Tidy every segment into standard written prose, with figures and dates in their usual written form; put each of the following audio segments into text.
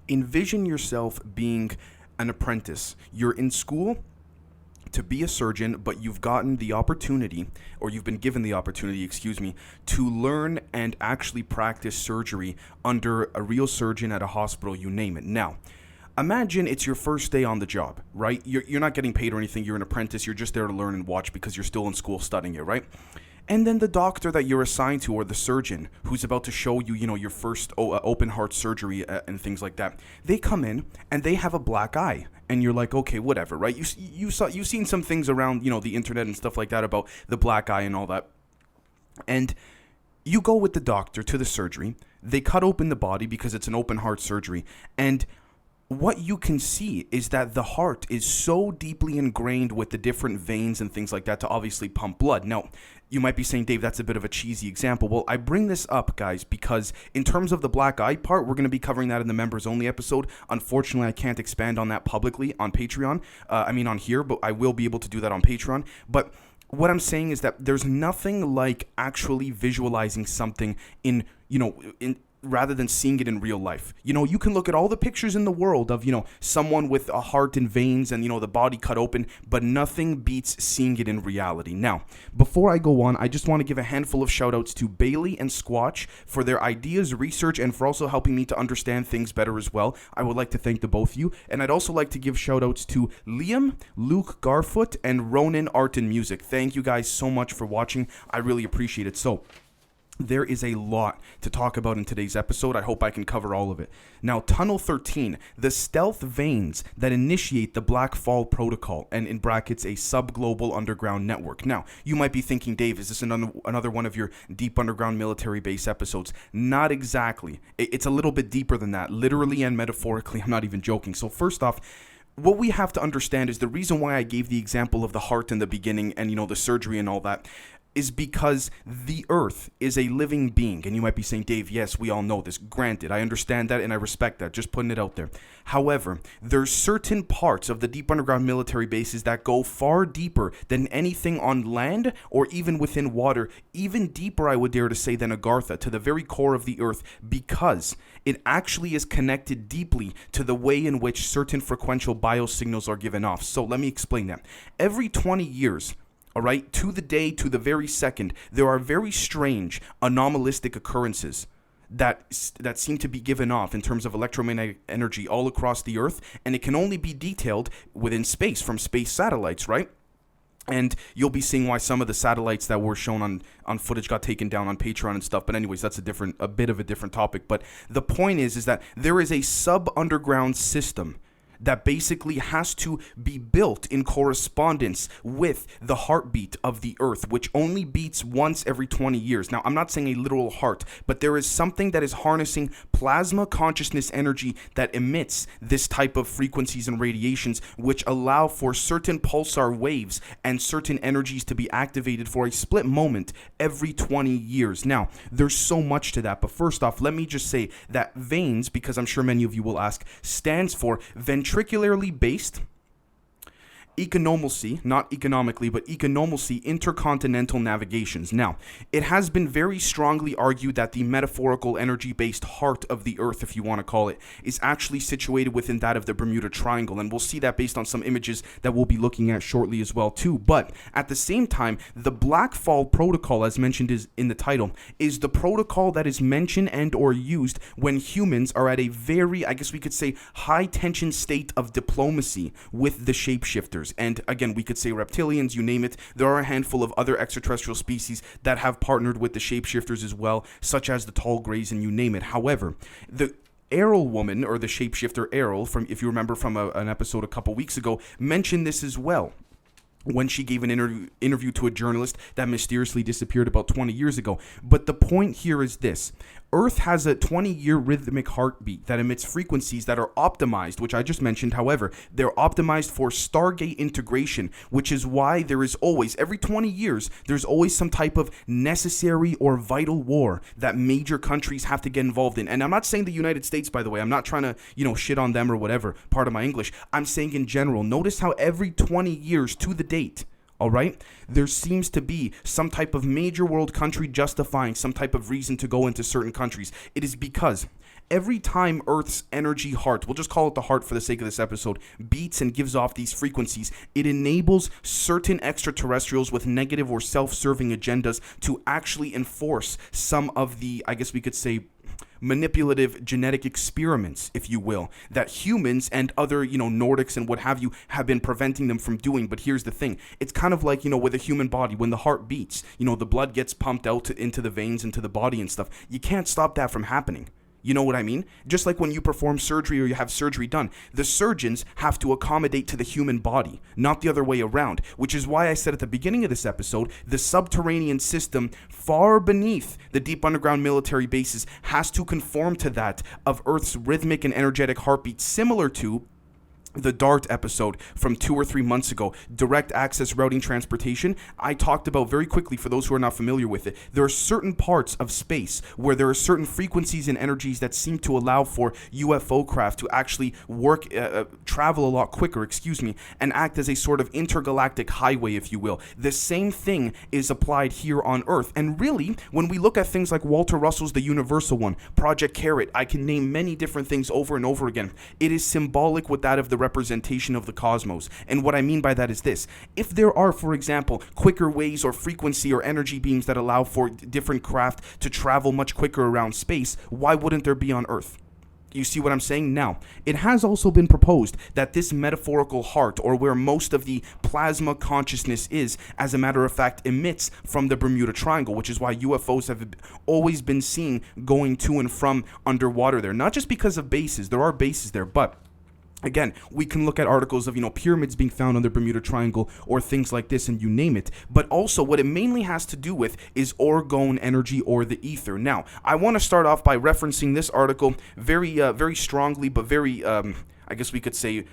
Envision yourself being an apprentice. You're in school to be a surgeon, but you've gotten the opportunity, or you've been given the opportunity, to learn and actually practice surgery under a real surgeon at a hospital, you name it. Now, imagine it's your first day on the job, right? You're not getting paid or anything. You're an apprentice. You're just there to learn and watch because you're still in school studying it, right? And then the doctor that you're assigned to, or the surgeon who's about to show you, your first open heart surgery and things like that, they come in and they have a black eye. And you're like, okay, whatever, right? You've seen some things around, the internet and stuff like that about the black eye and all that. And you go with the doctor to the surgery. They cut open the body because it's an open heart surgery. And what you can see is that the heart is so deeply ingrained with the different veins and things like that to obviously pump blood. Now, you might be saying, Dave, that's a bit of a cheesy example. Well, I bring this up, guys, because in terms of the black eye part, we're going to be covering that in the members only episode. Unfortunately, I can't expand on that publicly on Patreon. On here, but I will be able to do that on Patreon. But what I'm saying is that there's nothing like actually visualizing something in rather than seeing it in real life. You can look at all the pictures in the world of, someone with a heart and veins and, the body cut open, but nothing beats seeing it in reality. Now, before I go on, I just want to give a handful of shout outs to Bailey and Squatch for their ideas, research, and for also helping me to understand things better as well. I would like to thank the both of you. And I'd also like to give shout outs to Liam, Luke Garfoot, and Ronan Art and Music. Thank you guys so much for watching. I really appreciate it. So, there is a lot to talk about in today's episode. I hope I can cover all of it. Now, Tunnel 13, the stealth veins that initiate the Blackfall protocol, and in brackets, a subglobal underground network. Now, you might be thinking, Dave, is this another one of your deep underground military base episodes? Not exactly. It's a little bit deeper than that, literally and metaphorically. I'm not even joking. So first off, what we have to understand is the reason why I gave the example of the heart in the beginning and, the surgery and all that is because the Earth is a living being. And you might be saying, Dave, yes, we all know this. Granted, I understand that and I respect that. Just putting it out there. However, there's certain parts of the deep underground military bases that go far deeper than anything on land or even within water. Even deeper, I would dare to say, than Agartha, to the very core of the Earth, because it actually is connected deeply to the way in which certain frequential biosignals are given off. So let me explain that. Every 20 years, all right, to the day, to the very second, there are very strange anomalistic occurrences that seem to be given off in terms of electromagnetic energy all across the Earth, and it can only be detailed within space from space satellites, right? And you'll be seeing why some of the satellites that were shown on footage got taken down on Patreon and stuff. But anyways, that's a bit of a different topic. But the point is that there is a sub-underground system that basically has to be built in correspondence with the heartbeat of the Earth, which only beats once every 20 years. Now, I'm not saying a literal heart, but there is something that is harnessing plasma consciousness energy that emits this type of frequencies and radiations, which allow for certain pulsar waves and certain energies to be activated for a split moment every 20 years. Now, there's so much to that, but first off, let me just say that V.E.I.Ns, because I'm sure many of you will ask, stands for ventricularly based economalcy, not economically, but economalcy intercontinental navigations. Now, it has been very strongly argued that the metaphorical energy-based heart of the Earth, if you want to call it, is actually situated within that of the Bermuda Triangle, and we'll see that based on some images that we'll be looking at shortly as well, too. But at the same time, the Blackfall protocol, as mentioned is in the title, is the protocol that is mentioned and or used when humans are at a very, I guess we could say, high-tension state of diplomacy with the shapeshifters. And again, we could say reptilians, you name it. There are a handful of other extraterrestrial species that have partnered with the shapeshifters as well, such as the tall grays and you name it. However, the Errol woman, or the shapeshifter Errol, from, if you remember from an episode a couple weeks ago, mentioned this as well when she gave an interview to a journalist that mysteriously disappeared about 20 years ago. But the point here is this. Earth has a 20-year rhythmic heartbeat that emits frequencies that are optimized, which I just mentioned. However, they're optimized for Stargate integration, which is why there is always, every 20 years, there's always some type of necessary or vital war that major countries have to get involved in. And I'm not saying the United States, by the way. I'm not trying to, shit on them or whatever, part of my English. I'm saying in general. Notice how every 20 years to the date, all right? There seems to be some type of major world country justifying some type of reason to go into certain countries. It is because every time Earth's energy heart, we'll just call it the heart for the sake of this episode, beats and gives off these frequencies, it enables certain extraterrestrials with negative or self-serving agendas to actually enforce some of the, I guess we could say, manipulative genetic experiments, if you will, that humans and other, Nordics and what have you have been preventing them from doing. But here's the thing. It's kind of like, with a human body, when the heart beats, the blood gets pumped out into the veins, into the body and stuff. You can't stop that from happening. You know what I mean? Just like when you perform surgery or you have surgery done, the surgeons have to accommodate to the human body, not the other way around, which is why I said at the beginning of this episode, the subterranean system far beneath the deep underground military bases has to conform to that of Earth's rhythmic and energetic heartbeat, similar to the DART episode from 2 or 3 months ago, direct access routing transportation. I talked about very quickly, for those who are not familiar with it, there are certain parts of space where there are certain frequencies and energies that seem to allow for UFO craft to actually travel a lot quicker, and act as a sort of intergalactic highway, if you will. The same thing is applied here on Earth. And really, when we look at things like Walter Russell's The Universal One, Project Carrot, I can name many different things over and over again. It is symbolic with that of the representation of the cosmos. And what I mean by that is this. If there are, for example, quicker ways or frequency or energy beams that allow for different craft to travel much quicker around space, why wouldn't there be on Earth? You see what I'm saying? Now, it has also been proposed that this metaphorical heart, or where most of the plasma consciousness is, as a matter of fact, emits from the Bermuda Triangle, which is why UFOs have always been seen going to and from underwater there. Not just because of bases. There are bases there, but again, we can look at articles of, pyramids being found on the Bermuda Triangle or things like this, and you name it. But also what it mainly has to do with is Orgone energy, or the ether. Now, I want to start off by referencing this article very strongly, but very, I guess we could say,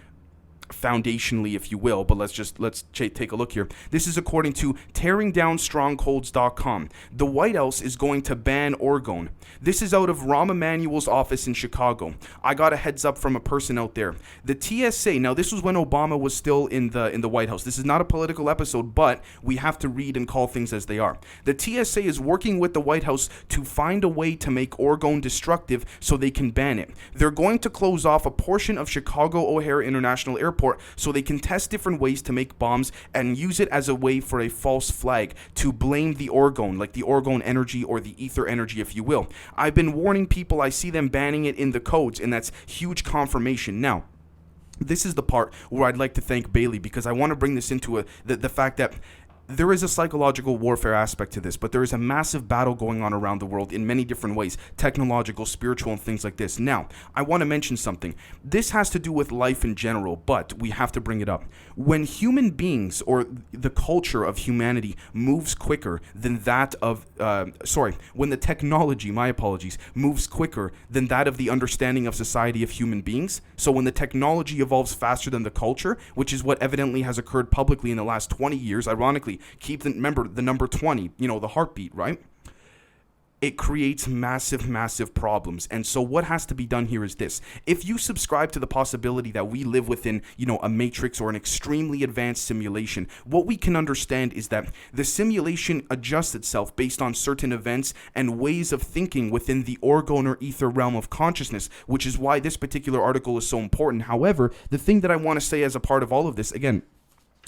foundationally, if you will, but let's take a look here. This is according to tearingdownstrongholds.com. The White House is going to ban Orgone. This is out of Rahm Emanuel's office in Chicago. I got a heads up from a person out there. The TSA, now this was when Obama was still in the White House. This is not a political episode, but we have to read and call things as they are. The TSA is working with the White House to find a way to make Orgone destructive so they can ban it. They're going to close off a portion of Chicago O'Hare International Airport so they can test different ways to make bombs and use it as a way for a false flag to blame the Orgone, like the Orgone energy or the ether energy, if you will. I've been warning people. I see them banning it in the codes, and that's huge confirmation. Now, this is the part where I'd like to thank Bailey, because I want to bring this into the fact that there is a psychological warfare aspect to this, but there is a massive battle going on around the world in many different ways, technological, spiritual, and things like this. Now, I want to mention something. This has to do with life in general, but we have to bring it up. When human beings, or the culture of humanity, moves quicker than that of, when the technology, my apologies, moves quicker than that of the understanding of society of human beings, so when the technology evolves faster than the culture, which is what evidently has occurred publicly in the last 20 years, ironically, remember the number 20, the heartbeat, right? It creates massive problems. And so what has to be done here is this. If you subscribe to the possibility that we live within, a matrix or an extremely advanced simulation, what we can understand is that the simulation adjusts itself based on certain events and ways of thinking within the Orgone or ether realm of consciousness, which is why this particular article is so important. However, the thing that I want to say as a part of all of this, again,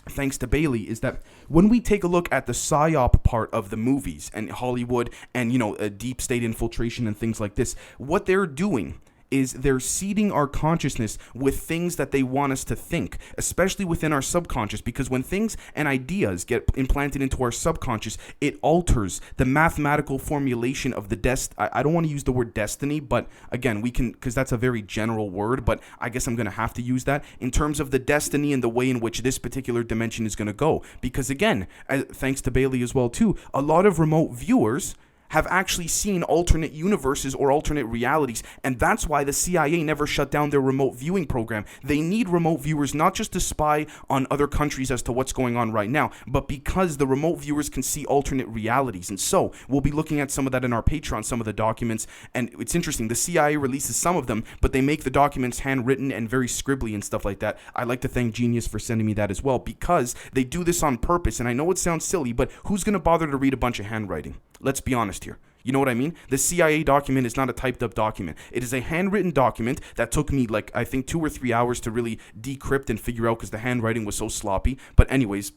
thanks to Bailey, is that when we take a look at the psyop part of the movies and Hollywood and, a deep state infiltration and things like this, what they're doing is they're seeding our consciousness with things that they want us to think, especially within our subconscious, because when things and ideas get implanted into our subconscious, it alters the mathematical formulation of the I don't want to use the word destiny, but again, we can, because that's a very general word, but I guess I'm going to have to use that in terms of the destiny and the way in which this particular dimension is going to go. Because again, thanks to Bailey as well too, a lot of remote viewers have actually seen alternate universes or alternate realities, and that's why the CIA never shut down their remote viewing program. They need remote viewers not just to spy on other countries as to what's going on right now, but because the remote viewers can see alternate realities. And so we'll be looking at some of that in our Patreon, some of the documents, and it's interesting. The CIA releases some of them, but they make the documents handwritten and very scribbly and stuff like that. I'd like to thank Genius for sending me that as well, because they do this on purpose. And I know it sounds silly, but who's going to bother to read a bunch of handwriting? Let's be honest here. You know what I mean? The CIA document is not a typed up document. It is a handwritten document that took me like, I think 2 or 3 hours to really decrypt and figure out because the handwriting was so sloppy. But anyways,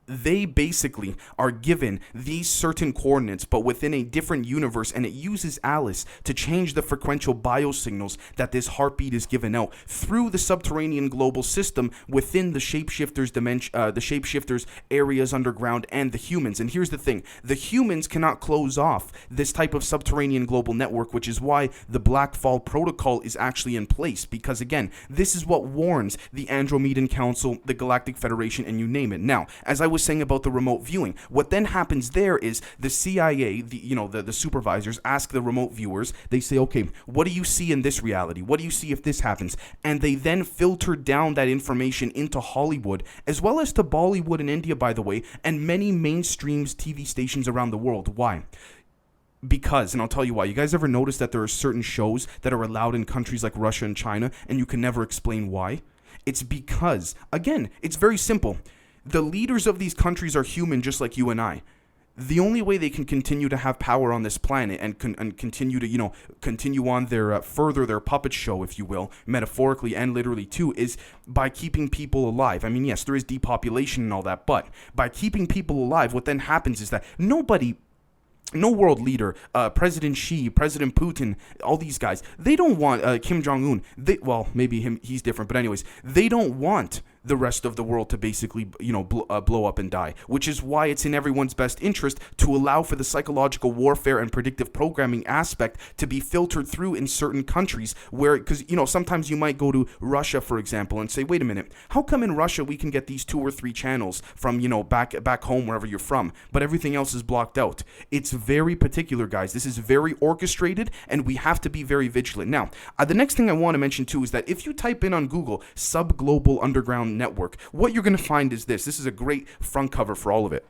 they basically are given these certain coordinates, but within a different universe, and it uses Alice to change the frequential biosignals that this heartbeat is given out through the subterranean global system within the shapeshifters dimension, the shapeshifters areas underground, and the humans. And here's the thing: the humans cannot close off this type of subterranean global network, which is why the Blackfall protocol is actually in place. Because again, this is what warns the Andromedan Council, the Galactic Federation, and you name it. Now, as I was saying about the remote viewing, what then happens there is the CIA, the supervisors ask the remote viewers, they say, okay, what do you see in this reality? What do you see if this happens? And they then filter down that information into Hollywood, as well as to Bollywood in India, by the way, and many mainstream TV stations around the world. Why? Because, and I'll tell you why. You guys ever notice that there are certain shows that are allowed in countries like Russia and China, and you can never explain why? It's because, again, it's very simple. The leaders of these countries are human just like you and I. The only way they can continue to have power on this planet and continue to, continue on their, further their puppet show, if you will, metaphorically and literally too, is by keeping people alive. I mean, yes, there is depopulation and all that, but by keeping people alive, what then happens is that no world leader, President Xi, President Putin, all these guys, they don't want Kim Jong-un. Well, maybe he's different, but anyways, they don't want the rest of the world to basically, blow up and die, which is why it's in everyone's best interest to allow for the psychological warfare and predictive programming aspect to be filtered through in certain countries where, because, sometimes you might go to Russia, for example, and say, wait a minute, how come in Russia we can get these 2 or 3 channels from, back home, wherever you're from, but everything else is blocked out? It's very particular, guys. This is very orchestrated, and we have to be very vigilant. Now, the next thing I want to mention, too, is that if you type in on Google, SubGlobal Underground Network, what you're going to find is this. This is a great front cover for all of it.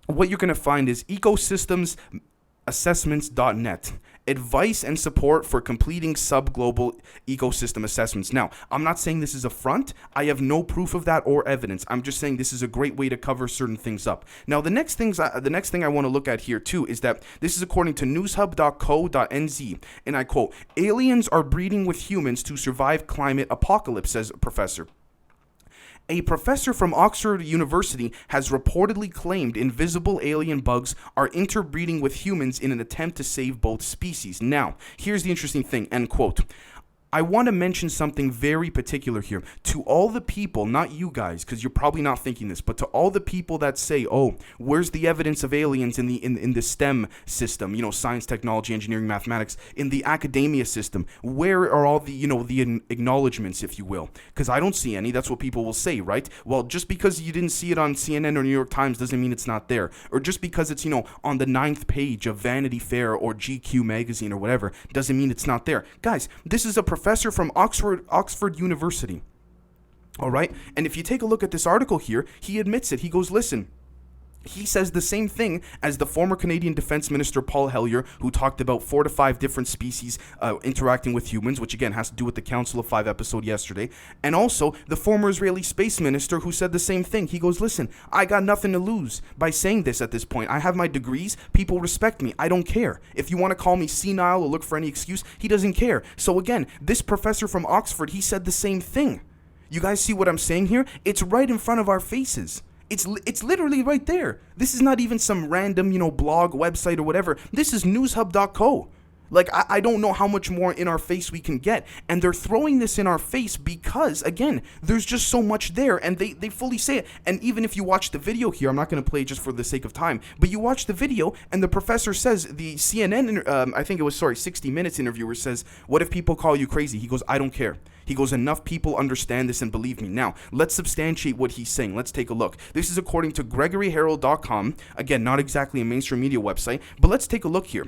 What you're going to find is ecosystemsassessments.net. Advice and support for completing subglobal ecosystem assessments. Now, I'm not saying this is a front. I have no proof of that or evidence. I'm just saying this is a great way to cover certain things up. Now, the next thing I want to look at here too is that this is according to newshub.co.nz, and I quote, "Aliens are breeding with humans to survive climate apocalypse," says a professor. A professor from Oxford University has reportedly claimed invisible alien bugs are interbreeding with humans in an attempt to save both species. Now, here's the interesting thing, end quote. I want to mention something very particular here. To all the people, not you guys, because you're probably not thinking this, but to all the people that say, oh, where's the evidence of aliens in the STEM system, science, technology, engineering, mathematics, in the academia system? Where are all the, the acknowledgments, if you will? Because I don't see any. That's what people will say, right? Well, just because you didn't see it on CNN or New York Times doesn't mean it's not there. Or just because it's, on the 9th page of Vanity Fair or GQ magazine or whatever, doesn't mean it's not there. Guys, this is a professor from Oxford University. All right? And if you take a look at this article here, he admits it. He goes, listen, he says the same thing as the former Canadian Defense Minister Paul Hellyer, who talked about 4 to 5 different species interacting with humans, which again has to do with the Council of 5 episode yesterday, and also the former Israeli Space Minister, who said the same thing. He goes, listen, I got nothing to lose by saying this at this point. I have my degrees. People respect me. I don't care. If you want to call me senile or look for any excuse, he doesn't care. So again, this professor from Oxford, he said the same thing. You guys see what I'm saying here? It's right in front of our faces. It's literally right there. This is not even some random, blog, website, or whatever. This is newshub.co. Like, I don't know how much more in our face we can get. And they're throwing this in our face because, again, there's just so much there. And they fully say it. And even if you watch the video here, I'm not going to play just for the sake of time, but you watch the video and the professor says, the CNN, I think it was, 60 Minutes interviewer says, what if people call you crazy? He goes, I don't care. He goes, enough people understand this and believe me. Now, let's substantiate what he's saying. Let's take a look. This is according to GregoryHerald.com. Again, not exactly a mainstream media website, but let's take a look here.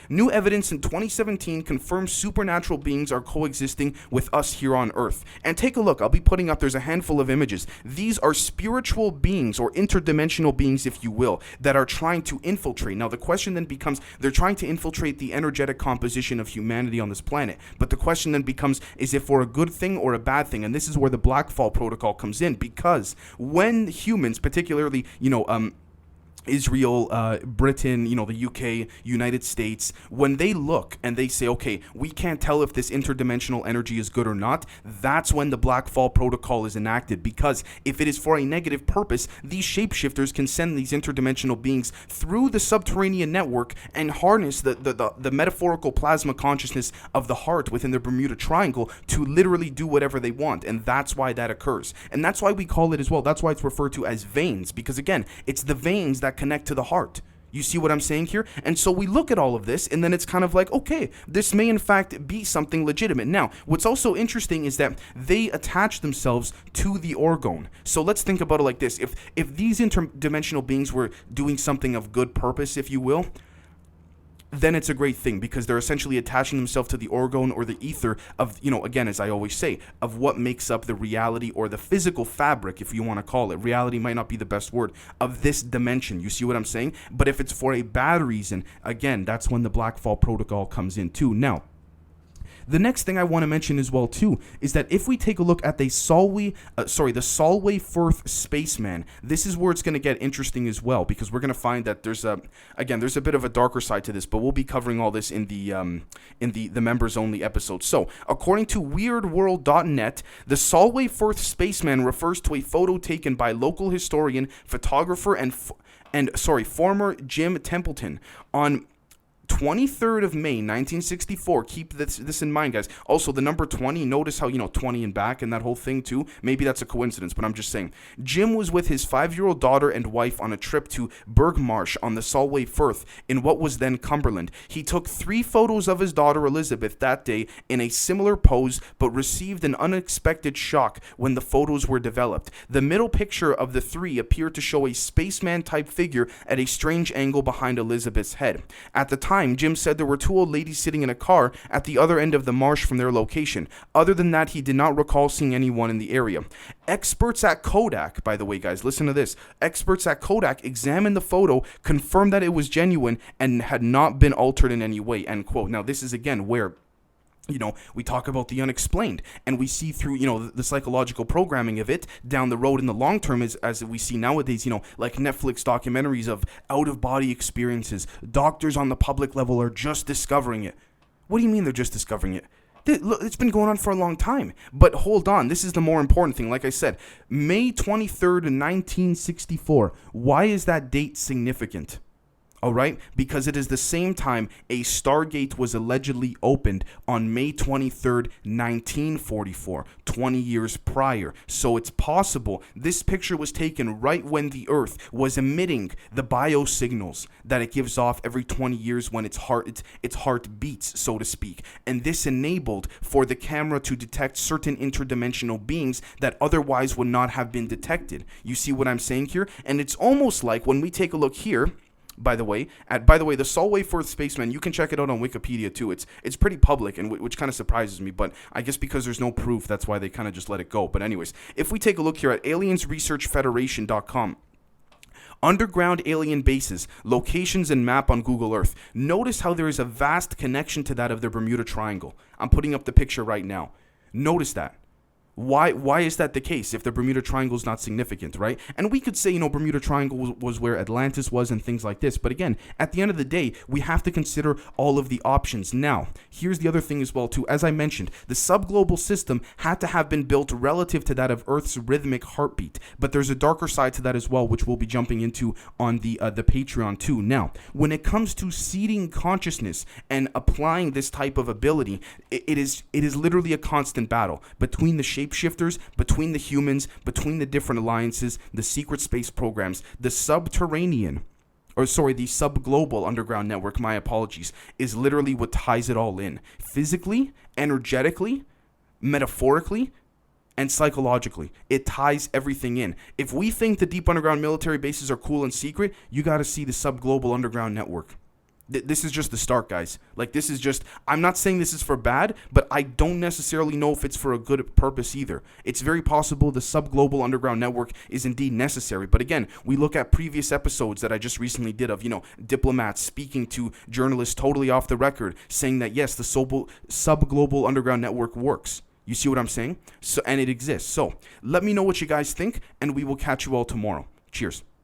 New evidence in 2017 confirms supernatural beings are coexisting with us here on Earth. And take a look. I'll be putting up, there's a handful of images. These are spiritual beings, or interdimensional beings, if you will, that are trying to infiltrate. Now, the question then becomes, they're trying to infiltrate the energetic composition of humanity on this planet. But the question then becomes, is it for a good thing or a bad thing? And this is where the Blackfall protocol comes in, because when humans, particularly, Israel, Britain, the UK, United States, when they look and they say, okay, we can't tell if this interdimensional energy is good or not, that's when the Blackfall protocol is enacted, because if it is for a negative purpose, these shapeshifters can send these interdimensional beings through the subterranean network and harness the metaphorical plasma consciousness of the heart within the Bermuda Triangle to literally do whatever they want, and that's why that occurs. And that's why we call it as well, that's why it's referred to as veins, because again, it's the veins that connect to the heart. You see what I'm saying here? And so we look at all of this, and then it's kind of like, okay, this may in fact be something legitimate. Now, what's also interesting is that they attach themselves to the Orgone. So let's think about it like this. If these interdimensional beings were doing something of good purpose, if you will, then it's a great thing, because they're essentially attaching themselves to the Orgone or the ether of, again, as I always say, of what makes up the reality or the physical fabric, if you want to call it. Reality might not be the best word, of this dimension. You see what I'm saying? But if it's for a bad reason, again, that's when the Blackfall protocol comes in too. Now, the next thing I want to mention as well too is that if we take a look at the Solway Firth spaceman, this is where it's going to get interesting as well, because we're going to find that there's a bit of a darker side to this, but we'll be covering all this in the members only episode. So, according to weirdworld.net, the Solway Firth spaceman refers to a photo taken by local historian, photographer, and former Jim Templeton on 23rd of May, 1964. Keep this in mind, guys. Also, the number 20, notice how, 20 and back and that whole thing too. Maybe that's a coincidence, but I'm just saying. Jim was with his 5-year-old daughter and wife on a trip to Bergmarsh on the Solway Firth in what was then Cumberland. He took 3 photos of his daughter Elizabeth that day in a similar pose, but received an unexpected shock when the photos were developed. The middle picture of the 3 appeared to show a spaceman-type figure at a strange angle behind Elizabeth's head. At the time, Jim said there were 2 old ladies sitting in a car at the other end of the marsh from their location. Other than that, he did not recall seeing anyone in the area. Experts at Kodak, by the way, guys, listen to this. Experts at Kodak examined the photo, confirmed that it was genuine, and had not been altered in any way, end quote. Now, this is again where we talk about the unexplained, and we see through, the psychological programming of it down the road in the long term, as we see nowadays, like Netflix documentaries of out-of-body experiences. Doctors on the public level are just discovering it. What do you mean they're just discovering it? Look, it's been going on for a long time. But hold on, this is the more important thing. Like I said, May 23rd, 1964. Why is that date significant? All right, because it is the same time a Stargate was allegedly opened on May 23rd, 1944, 20 years prior. So it's possible this picture was taken right when the Earth was emitting the biosignals that it gives off every 20 years when its heart beats, so to speak. And this enabled for the camera to detect certain interdimensional beings that otherwise would not have been detected. You see what I'm saying here? And it's almost like when we take a look here. By the way, the Solway Firth spaceman, you can check it out on Wikipedia too. It's pretty public, and which kind of surprises me, but I guess because there's no proof, that's why they kind of just let it go. But anyways, if we take a look here at aliensresearchfederation.com, underground alien bases, locations and map on Google Earth. Notice how there is a vast connection to that of the Bermuda Triangle. I'm putting up the picture right now. Notice that. Why is that the case if the Bermuda Triangle is not significant, right? And we could say, Bermuda Triangle was where Atlantis was and things like this. But again, at the end of the day, we have to consider all of the options. Now, here's the other thing as well, too. As I mentioned, the SubGlobal system had to have been built relative to that of Earth's rhythmic heartbeat. But there's a darker side to that as well, which we'll be jumping into on the Patreon, too. Now, when it comes to seeding consciousness and applying this type of ability, it is literally a constant battle between the shapeshifters, between the humans, between the different alliances, the secret space programs, the the SubGlobal underground network, my apologies, is literally what ties it all in. Physically, energetically, metaphorically and psychologically. It ties everything in. If we think the deep underground military bases are cool and secret, you got to see the SubGlobal underground network. This is just the start, guys. Like, this is just, I'm not saying this is for bad, but I don't necessarily know if it's for a good purpose either. It's very possible the SubGlobal underground network is indeed necessary. But again, we look at previous episodes that I just recently did of, diplomats speaking to journalists totally off the record, saying that yes, the SubGlobal underground network works. You see what I'm saying? So, and it exists. So let me know what you guys think, and we will catch you all tomorrow. Cheers.